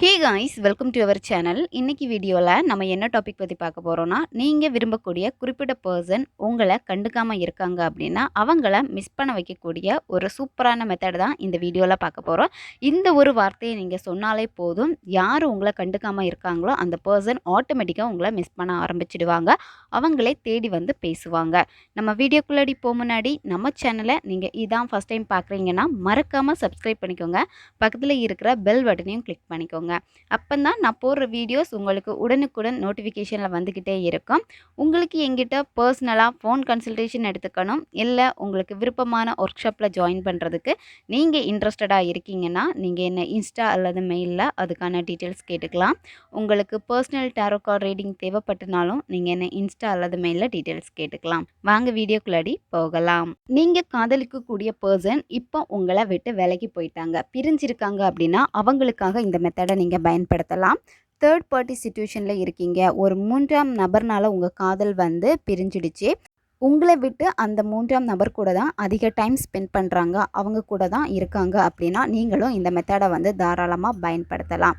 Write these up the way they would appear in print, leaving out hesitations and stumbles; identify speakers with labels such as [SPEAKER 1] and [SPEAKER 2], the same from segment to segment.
[SPEAKER 1] Hey guys, welcome to our channel. இன்னைக்கு வீடியோவில் நம்ம என்ன டாபிக் பற்றி பார்க்க போகிறோன்னா, நீங்கள் விரும்பக்கூடிய குறிப்பிட்ட பர்சன் உங்களை கண்டுக்காமல் இருக்காங்க அப்படின்னா அவங்கள மிஸ் பண்ண வைக்கக்கூடிய ஒரு சூப்பரான மெத்தட் தான் இந்த வீடியோவில் பார்க்க போகிறோம். இந்த ஒரு வார்த்தையை நீங்கள் சொன்னாலே போதும், யார் உங்களை கண்டுக்காமல் இருக்காங்களோ அந்த பர்சன் ஆட்டோமேட்டிக்காக உங்களை மிஸ் பண்ண ஆரம்பிச்சிடுவாங்க. அவங்களே தேடி வந்து பேசுவாங்க. நம்ம வீடியோக்குள்ளாடி போக முன்னாடி நம்ம சேனலை நீங்கள் இதான் ஃபஸ்ட் டைம் பார்க்குறீங்கன்னா மறக்காமல் சப்ஸ்கிரைப் பண்ணிக்கோங்க. பக்கத்தில் இருக்கிற பெல் பட்டனையும் கிளிக் பண்ணிக்கோங்க. அப்போதான் நான் போடுற வீடியோஸ் உங்களுக்கு உடனுக்குடன் நோட்டிஃபிகேஷனில் வந்துக்கிட்டே இருக்கும். உங்களுக்கு எங்கிட்ட பர்சனலாக ஃபோன் கன்சல்டேஷன் எடுத்துக்கணும், இல்லை உங்களுக்கு விருப்பமான ஒர்க் ஷாப்பில் ஜாயின் பண்ணுறதுக்கு நீங்கள் இன்ட்ரெஸ்டடாக இருக்கீங்கன்னா நீங்கள் என்ன இன்ஸ்டா அல்லது மெயிலில் அதுக்கான டீட்டெயில்ஸ் கேட்டுக்கலாம். உங்களுக்கு பர்சனல் டாரோ கார்டு ரீடிங் தேவைப்பட்டனாலும் நீங்கள் என்ன இன்ஸ்டா அல்லது மெயிலில் டீட்டெயில்ஸ் கேட்டுக்கலாம். வாங்க வீடியோக்குள்ளாடி போகலாம். நீங்கள் காதலிக்கக்கூடிய பர்சன் இப்போ உங்களை விட்டு விலகி போயிட்டாங்க, பிரிஞ்சிருக்காங்க அப்படின்னா அவங்களுக்காக இந்த மெத்தடை நீங்கள் பயன்படுத்தலாம். தேர்ட் பார்ட்டி சிச்சுவேஷனில் இருக்கீங்க, ஒரு மூன்றாம் நபர்னால் உங்கள் காதல் வந்து பிரிஞ்சிடுச்சு, உங்களை விட்டு அந்த மூன்றாம் நபர் கூட தான் அதிக டைம் ஸ்பெண்ட் பண்ணுறாங்க, அவங்க கூட தான் இருக்காங்க அப்படின்னா நீங்களும் இந்த மெத்தடை வந்து தாராளமாக பயன்படுத்தலாம்.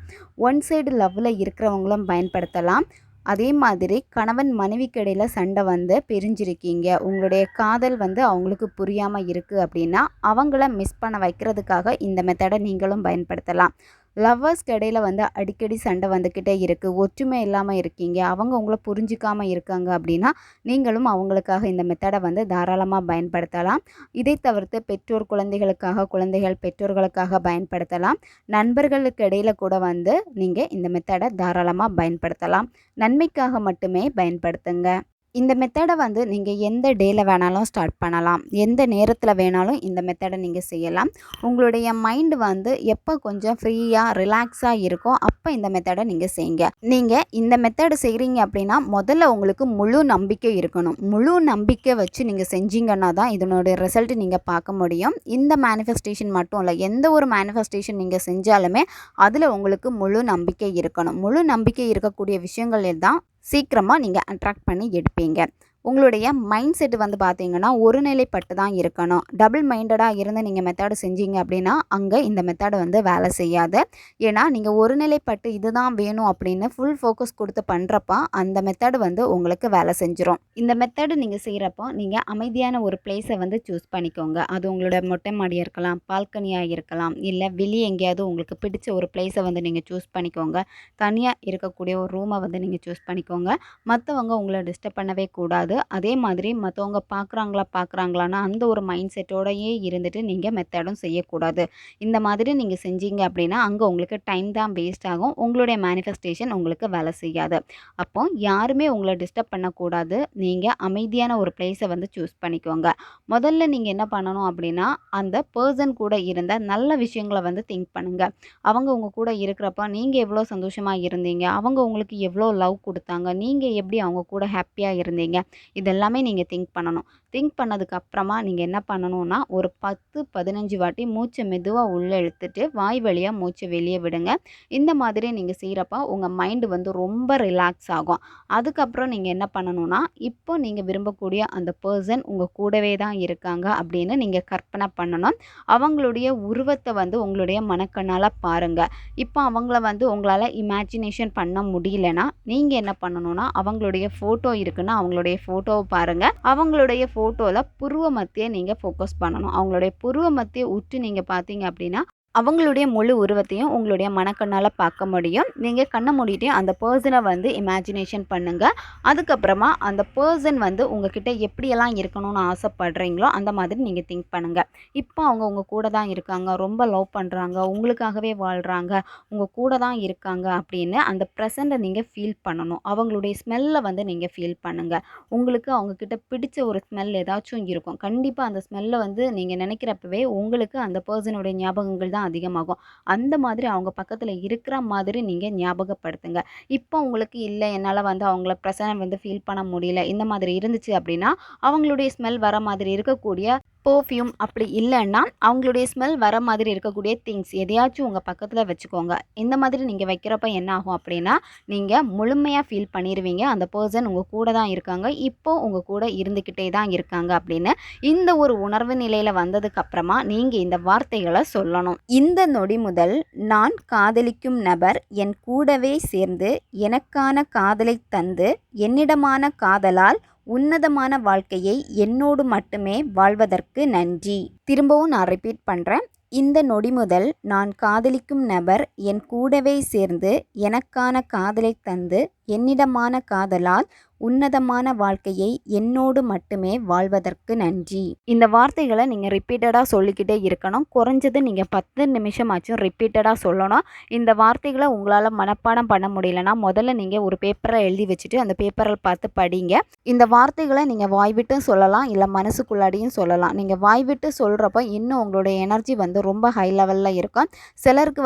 [SPEAKER 1] ஒன் சைடு லவ்வில் இருக்கிறவங்களும் பயன்படுத்தலாம். அதே மாதிரி கணவன் மனைவிக்கு இடையில் சண்டை வந்து பிரிஞ்சிருக்கீங்க, உங்களுடைய காதல் வந்து அவங்களுக்கு புரியாமல் இருக்குது அப்படின்னா அவங்கள மிஸ் பண்ண வைக்கிறதுக்காக இந்த மெத்தடை நீங்களும் பயன்படுத்தலாம். லவ்வர்ஸ்க்கு இடையில் வந்து அடிக்கடி சண்டை வந்துக்கிட்டே இருக்குது, ஒற்றுமை இல்லாமல் இருக்கீங்க, அவங்க உங்களை புரிஞ்சிக்காமல் இருக்காங்க அப்படின்னா நீங்களும் அவங்களுக்காக இந்த மெத்தடை வந்து தாராளமாக பயன்படுத்தலாம். இதை தவிர்த்து பெற்றோர் குழந்தைகளுக்காக, குழந்தைகள் பெற்றோர்களுக்காக பயன்படுத்தலாம். நண்பர்களுக்கு இடையில் கூட வந்து நீங்கள் இந்த மெத்தடை தாராளமாக பயன்படுத்தலாம். நன்மைக்காக மட்டுமே பயன்படுத்துங்க. இந்த மெத்தடை வந்து நீங்கள் எந்த டேயில் வேணாலும் ஸ்டார்ட் பண்ணலாம், எந்த நேரத்தில் வேணாலும் இந்த மெத்தடை நீங்கள் செய்யலாம். உங்களுடைய மைண்டு வந்து எப்போ கொஞ்சம் ஃப்ரீயாக ரிலாக்ஸாக இருக்கோ அப்போ இந்த மெத்தடை நீங்கள் செய்யுங்க. நீங்கள் இந்த மெத்தடை செய்கிறீங்க அப்படின்னா முதல்ல உங்களுக்கு முழு நம்பிக்கை இருக்கணும். முழு நம்பிக்கை வச்சு நீங்கள் செஞ்சீங்கன்னா தான் இதனுடைய ரிசல்ட் நீங்கள் பார்க்க முடியும். இந்த மேனிஃபெஸ்டேஷன் மட்டும் இல்லை, எந்த ஒரு மேனிஃபெஸ்டேஷன் நீங்கள் செஞ்சாலுமே அதில் உங்களுக்கு முழு நம்பிக்கை இருக்கணும். முழு நம்பிக்கை இருக்கக்கூடிய விஷயங்கள் தான் சீக்கிரமாக நீங்கள் அட்ராக்ட் பண்ணி எடுப்பீங்க. உங்களுடைய மைண்ட் செட் வந்து பார்த்தீங்கன்னா ஒரு நிலைப்பட்டு தான் இருக்கணும். டபுள் மைண்டடாக இருந்து நீங்கள் மெத்தடு செஞ்சீங்க அப்படின்னா அங்கே இந்த மெத்தடை வந்து வேலை செய்யாது. ஏன்னா நீங்கள் ஒரு நிலைப்பட்டு இதுதான் வேணும் அப்படின்னு ஃபுல் ஃபோக்கஸ் கொடுத்து பண்ணுறப்ப அந்த மெத்தடு வந்து உங்களுக்கு வேலை செஞ்சிடும். இந்த மெத்தடு நீங்கள் செய்கிறப்போ நீங்கள் அமைதியான ஒரு பிளேஸை வந்து சூஸ் பண்ணிக்கோங்க. அது உங்களோட மொட்டை மாடியாக இருக்கலாம், பால்கனியாக இருக்கலாம், இல்லை வெளியே எங்கேயாவது உங்களுக்கு பிடிச்ச ஒரு பிளேஸை வந்து நீங்கள் சூஸ் பண்ணிக்கோங்க. தனியாக இருக்கக்கூடிய ஒரு ரூமை வந்து நீங்கள் சூஸ் பண்ணிக்கோங்க. மற்றவங்க உங்களை டிஸ்டர்ப் பண்ணவே கூடாது. அதே மாதிரி மற்றவங்க பார்க்குறாங்களான்னா அந்த ஒரு மைண்ட் செட்டோடையே இருந்துட்டு நீங்கள் மெத்தடும் செய்யக்கூடாது. இந்த மாதிரி நீங்கள் செஞ்சீங்க அப்படின்னா அங்கே உங்களுக்கு டைம் தான் வேஸ்ட் ஆகும், உங்களுடைய மேனிஃபெஸ்டேஷன் உங்களுக்கு வேலை செய்யாது. அப்போ யாருமே உங்களை டிஸ்டர்ப் பண்ணக்கூடாது. நீங்கள் அமைதியான ஒரு பிளேஸை வந்து சூஸ் பண்ணிக்கோங்க. முதல்ல நீங்கள் என்ன பண்ணணும் அப்படின்னா அந்த பர்சன் கூட இருந்த நல்ல விஷயங்களை வந்து திங்க் பண்ணுங்கள். அவங்க உங்கள் கூட இருக்கிறப்ப நீங்கள் எவ்வளோ சந்தோஷமாக இருந்தீங்க, அவங்க உங்களுக்கு எவ்வளோ லவ் கொடுத்தாங்க, நீங்கள் எப்படி அவங்க கூட ஹாப்பியாக இருந்தீங்க, இதெல்லாமே நீங்கள் திங்க் பண்ணணும். திங்க் பண்ணதுக்கு அப்புறமா நீங்கள் என்ன பண்ணணும்னா ஒரு 10-15 வாட்டி மூச்சை மெதுவாக உள்ளே இழுத்துட்டு வாய் வழியாக மூச்சை வெளியே விடுங்க. இந்த மாதிரி நீங்கள் செய்கிறப்ப உங்கள் மைண்டு வந்து ரொம்ப ரிலாக்ஸ் ஆகும். அதுக்கப்புறம் நீங்கள் என்ன பண்ணணும்னா இப்போ நீங்கள் விரும்பக்கூடிய அந்த பர்சன் உங்கள் கூடவே தான் இருக்காங்க அப்படின்னு நீங்கள் கற்பனை பண்ணணும். அவங்களுடைய உருவத்தை வந்து உங்களுடைய மனக்கண்ணால் பாருங்கள். இப்போ அவங்கள வந்து உங்களால் இமேஜினேஷன் பண்ண முடியலன்னா நீங்கள் என்ன பண்ணணும்னா அவங்களுடைய ஃபோட்டோ இருக்குன்னா அவங்களுடைய ஃபோட்டோவை பாருங்கள். அவங்களுடைய ஃபோட்டோவில் புருவ மத்தியை நீங்கள் ஃபோக்கஸ் பண்ணணும். அவங்களுடைய புருவ மத்தியை உற்று நீங்கள் பார்த்தீங்க அப்படின்னா அவங்களுடைய முழு உருவத்தையும் உங்களுடைய மனக்கண்ணால் பார்க்க முடியும். நீங்கள் கண்ணை மூடிட்டு அந்த பர்சனை வந்து இமேஜினேஷன் பண்ணுங்கள். அதுக்கப்புறமா அந்த பர்சன் வந்து உங்ககிட்ட எப்படியெல்லாம் இருக்கணும்னு ஆசைப்படுறீங்களோ அந்த மாதிரி நீங்கள் திங்க் பண்ணுங்கள். இப்போ அவங்க உங்கள் கூட தான் இருக்காங்க, ரொம்ப லவ் பண்ணுறாங்க, உங்களுக்காகவே வாழ்கிறாங்க, உங்கள் கூட தான் இருக்காங்க அப்படின்னு அந்த ப்ரெசண்ட்டை நீங்கள் ஃபீல் பண்ணணும். அவங்களுடைய ஸ்மெல்லை வந்து நீங்கள் ஃபீல் பண்ணுங்கள். உங்களுக்கு அவங்கக்கிட்ட பிடிச்ச ஒரு ஸ்மெல் ஏதாச்சும் இருக்கும். கண்டிப்பாக அந்த ஸ்மெல்லை வந்து நீங்கள் நினைக்கிறப்பவே உங்களுக்கு அந்த பர்சனுடைய ஞாபகங்கள் தான் அதிகமாகும். அந்த மாதிரி அவங்க பக்கத்தில் இருக்கிற மாதிரி நீங்கள் ஞாபகப்படுத்துங்க. இப்போ உங்களுக்கு இல்லை, என்னால் வந்து அவங்கள ப்ரெசன்ட் வந்து ஃபீல் பண்ண முடியல, இந்த மாதிரி இருந்துச்சு அப்படின்னா அவங்களுடைய ஸ்மெல் வர மாதிரி இருக்கக்கூடிய பெர்ஃப்யூம் அப்படி இல்லைன்னா அவங்களுடைய ஸ்மெல் வர மாதிரி இருக்கக்கூடிய திங்ஸ் எதையாச்சும் உங்கள் பக்கத்தில் வச்சுக்கோங்க. இந்த மாதிரி நீங்கள் வைக்கிறப்ப என்ன ஆகும் அப்படின்னா, நீங்கள் முழுமையாக ஃபீல் பண்ணிடுவீங்க அந்த பர்சன் உங்கள் கூட தான் இருக்காங்க, இப்போ உங்கள் கூட இருந்துக்கிட்டே தான் இருக்காங்க அப்படின்னு. இந்த ஒரு உணர்வு நிலையில் வந்ததுக்கப்புறமா நீங்கள் இந்த வார்த்தைகளை சொல்லணும். இந்த நொடி முதல் நான் காதலிக்கும் நபர் என் கூடவே சேர்ந்து எனக்கான காதலை தந்து என்னிடமான காதலால் உன்னதமான வாழ்க்கையை என்னோடு மட்டுமே வாழ்வதற்கு நன்றி. திரும்பவும் நான் ரிப்பீட் பண்ணுறேன். இந்த நொடி முதல் நான் காதலிக்கும் நபர் என் கூடவே சேர்ந்து எனக்கான காதலை தந்து என்னிடமான காதலால் உன்னதமான வாழ்க்கையை என்னோடு மட்டுமே வாழ்வதற்கு நன்றி. இந்த வார்த்தைகளை நீங்கள் ரிப்பீட்டடாக சொல்லிக்கிட்டே இருக்கணும். குறைஞ்சது நீங்கள் 10 நிமிஷமாச்சும் ரிப்பீட்டடாக சொல்லணும். இந்த வார்த்தைகளை உங்களால் மனப்பாடம் பண்ண முடியலன்னா முதல்ல நீங்கள் ஒரு பேப்பரை எழுதி வச்சுட்டு அந்த பேப்பரை பார்த்து படிங்க. இந்த வார்த்தைகளை நீங்கள் வாய்விட்டும் சொல்லலாம், இல்லை மனசுக்குள்ளாடியும் சொல்லலாம். நீங்கள் வாய்விட்டு சொல்கிறப்ப இன்னும் உங்களுடைய எனர்ஜி ரொம்ப ஹை லெவலில் இருக்கும். சிலருக்கு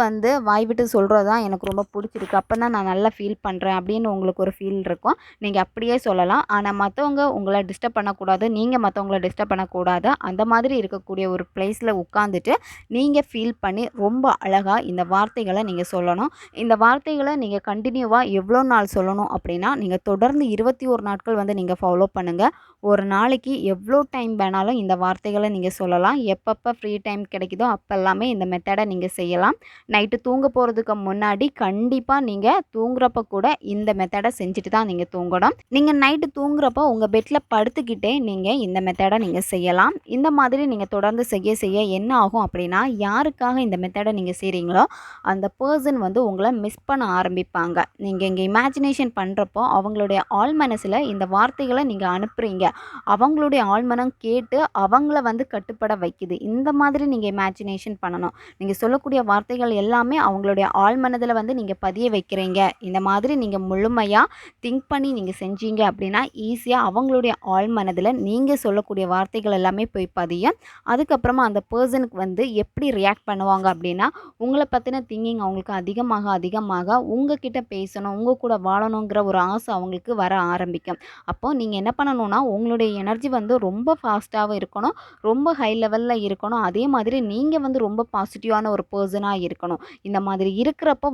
[SPEAKER 1] வாய்விட்டு சொல்கிறது தான் எனக்கு ரொம்ப பிடிச்சிருக்கு, அப்போ தான் நான் நல்லா ஃபீல் பண்ணுறேன் அப்படின்னு உங்களுக்கு ஒரு ஃபீல் இருக்கும். நீங்கள் அப்படியே சொல்லலாம். ஆனால் மற்றவங்க உங்களை டிஸ்டர்ப் பண்ணக்கூடாது, நீங்கள் மற்றவங்கள டிஸ்டர்ப் பண்ணக்கூடாது. அந்த மாதிரி இருக்கக்கூடிய ஒரு பிளேஸில் உட்காந்துட்டு நீங்கள் ஃபீல் பண்ணி ரொம்ப அழகாக இந்த வார்த்தைகளை நீங்கள் சொல்லணும். இந்த வார்த்தைகளை நீங்கள் கண்டினியூவாக எவ்வளோ நாள் சொல்லணும் அப்படின்னா, நீங்கள் தொடர்ந்து 21 நாட்கள் நீங்கள் ஃபாலோ பண்ணுங்கள். ஒரு நாளைக்கு எவ்வளோ டைம் வேணாலும் இந்த வார்த்தைகளை நீங்கள் சொல்லலாம். எப்பப்போ ஃப்ரீ டைம் கிடைக்குதோ அப்போல்லாமே இந்த மெத்தடை நீங்கள் செய்யலாம். நைட்டு தூங்க போகிறதுக்கு முன்னாடி கண்டிப்பாக நீங்கள் தூங்குறப்ப கூட இந்த மெத்தடை செஞ்சுட்டு தான் நீங்கள் தூங்கணும். நீங்கள் நைட்டு தூங்குறப்போ உங்கள் பெட்டில் படுத்துக்கிட்டே நீங்கள் இந்த மெத்தடை நீங்கள் செய்யலாம். இந்த மாதிரி நீங்கள் தொடர்ந்து செய்ய செய்ய என்ன ஆகும் அப்படின்னா, யாருக்காக இந்த மெத்தடை நீங்கள் செய்கிறீங்களோ அந்த பர்சன் உங்களை மிஸ் பண்ண ஆரம்பிப்பாங்க. நீங்கள் இங்கே இமேஜினேஷன் பண்ணுறப்போ அவங்களுடைய ஆழ்மனசில் இந்த வார்த்தைகளை நீங்கள் அனுப்புகிறீங்க. அவங்களுடைய ஆழ்மனம் கேட்டு அவங்கள கட்டுப்பட வைக்குது. இந்த மாதிரி நீங்கள் இமேஜினேஷன் பண்ணணும். நீங்கள் சொல்லக்கூடிய வார்த்தைகள் எல்லாமே அவங்களுடைய ஆழ்மனதில் நீங்கள் பதிய வைக்கிறீங்க. இந்த மாதிரி நீங்கள் முழுமையாக திங்க் பண்ணி நீங்கள் செஞ்சீங்க அப்படின்னா ஈஸியாக அவங்களுடைய ஆழ்மனதில் நீங்கள் சொல்லக்கூடிய வார்த்தைகள் எல்லாமே போய் பதியும். அதுக்கப்புறமா அந்த பர்சனுக்கு எப்படி ரியாக்ட் பண்ணுவாங்க அப்படின்னா, உங்களை பற்றின திங்கிங் அவங்களுக்கு அதிகமாக அதிகமாக உங்ககிட்ட பேசணும், உங்கள் கூட வாழணுங்கிற ஒரு ஆசை அவங்களுக்கு வர ஆரம்பிக்கும். அப்போது நீங்கள் என்ன பண்ணணும்னா, உங்களுடைய எனர்ஜி ரொம்ப ஃபாஸ்ட்டாகவும் இருக்கணும், ரொம்ப ஹை லெவலில் இருக்கணும். அதே மாதிரி நீங்கள் ரொம்ப பாசிட்டிவான ஒரு பர்சனாக இருக்கணும். இந்த மாதிரி இருக்கிறப்போ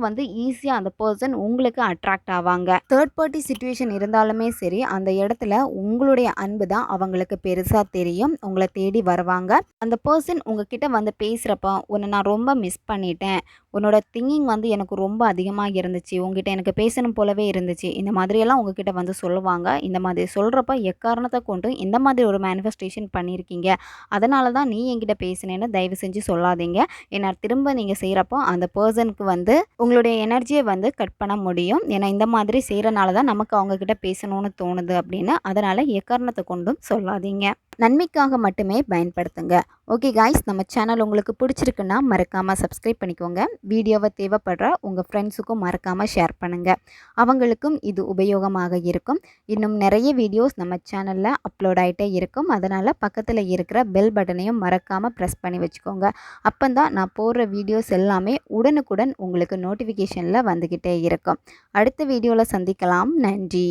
[SPEAKER 1] ஈஸியாக அந்த பர்சன் உங்களுக்கு அட்ராக்ட் ஆவாங்க. தேர்ட் பார்ட்டி சிச்சுவேஷன் இருந்தாலுமே சரி, அந்த இடத்துல உங்களுடைய அன்பு தான் அவங்களுக்கு பெருசாக தெரியும். உங்களை தேடி வருவாங்க. அந்த பர்சன் உங்ககிட்ட பேசுகிறப்போ, உன்னை நான் ரொம்ப மிஸ் பண்ணிட்டேன், உன்னோட திங்கிங் எனக்கு ரொம்ப அதிகமாக இருந்துச்சு, உங்ககிட்ட எனக்கு பேசணும் போலவே இருந்துச்சு, இந்த மாதிரியெல்லாம் உங்ககிட்ட சொல்லுவாங்க. இந்த மாதிரி சொல்கிறப்ப எக்காரணத்தை கொண்டு இந்த மாதிரி ஒரு மேனிஃபெஸ்டேஷன் பண்ணியிருக்கீங்க, அதனால தான் நீ என்கிட்ட பேசினேன்னு தயவு செஞ்சு சொல்லாதீங்க. ஏன்னா திரும்ப நீங்கள் செய்கிறப்போ அந்த பர்சனுக்கு உங்களுடைய எனர்ஜியை கட் பண்ண முடியும். ஏன்னா இந்த மாதிரி செய்கிறனால தான் நமக்கு அவங்கக்கிட்ட பேசணும்னு தோணுது அப்படின்னு. அதனால் எக்காரணத்தை கொண்டும் சொல்லாதீங்க. நன்மைக்காக மட்டுமே பயன்படுத்துங்க. ஓகே காய்ஸ், நம்ம சேனல் உங்களுக்கு பிடிச்சிருக்குன்னா மறக்காமல் சப்ஸ்கிரைப் பண்ணிக்கோங்க. வீடியோவை தேவைப்படுற உங்கள் ஃப்ரெண்ட்ஸுக்கும் மறக்காமல் ஷேர் பண்ணுங்கள். அவங்களுக்கும் இது உபயோகமாக இருக்கும். இன்னும் நிறைய வீடியோஸ் நம்ம சேனலில் அப்லோட் ஆகிட்டே இருக்கும். அதனால் பக்கத்தில் இருக்கிற பெல் பட்டனையும் மறக்காமல் ப்ரெஸ் பண்ணி வச்சுக்கோங்க. அப்போ தான் நான் போடுற வீடியோஸ் எல்லாமே உடனுக்குடன் உங்களுக்கு நோட்டிஃபிகேஷனில் வந்துக்கிட்டே இருக்கும். அடுத்த வீடியோவில் சந்திக்கலாம். நன்றி.